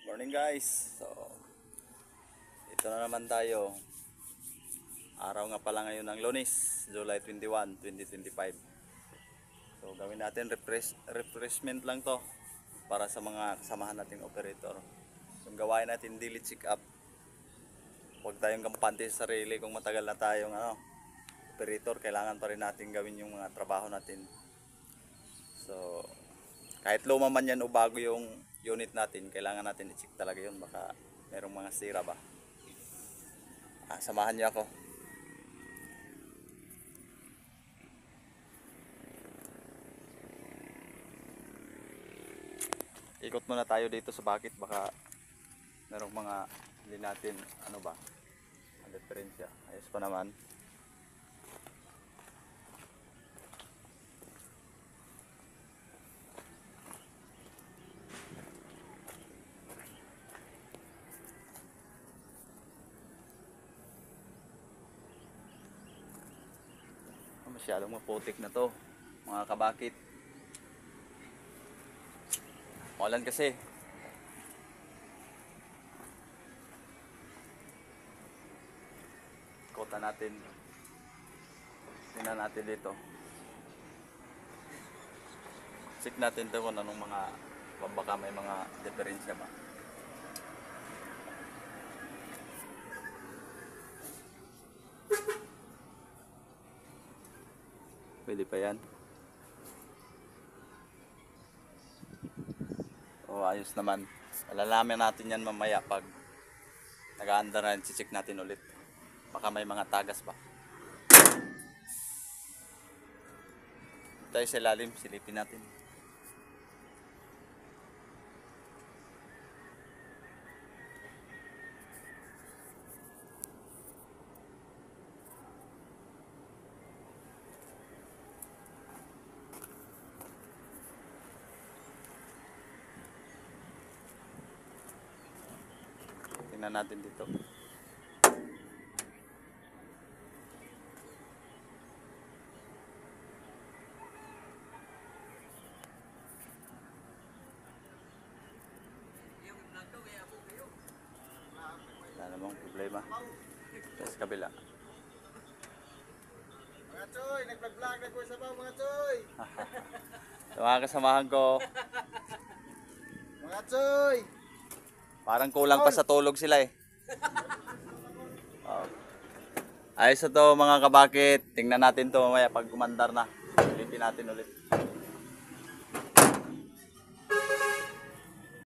Morning guys. So ito na naman tayo. Araw nga pala ngayon ng Lunes, July 21, 2025. So gawin natin refreshment lang to para sa mga kasamahan nating operator. So gawain natin daily check up. Huwag tayong kampante sa sarili kung matagal na tayong operator, kailangan pa rin natin gawin yung mga trabaho natin. So kahit luma man yan o bago yung unit natin, kailangan natin i-check talaga yun, baka merong mga sira ba. Samahan niyo ako. Ikot muna tayo dito sa bakit, baka merong mga hindi natin ang diferensya. Ayos pa naman. Masyadong maputik na to mga kabakit. Maulan kasi. Kota natin. Tingnan natin dito. Check natin to kung anong mga, baka may mga diferensya ba. Pwede pa yan. Ayos naman. Malalaman natin yan mamaya pag nag-aandar na, check natin ulit. Baka may mga tagas pa. Tayo sa ilalim, silipin natin. Tingnan natin dito. Wala namang problema. Sa kabila. Mga Choy, nag-vlog na ko sa baw mga Choy. Sa mga kasamahan ko, Mga Choy. parang kulang pa sa tulog sila eh. Ayos na to mga kabakit. Tingnan natin to mamaya pag kumandar na. Silipin natin ulit.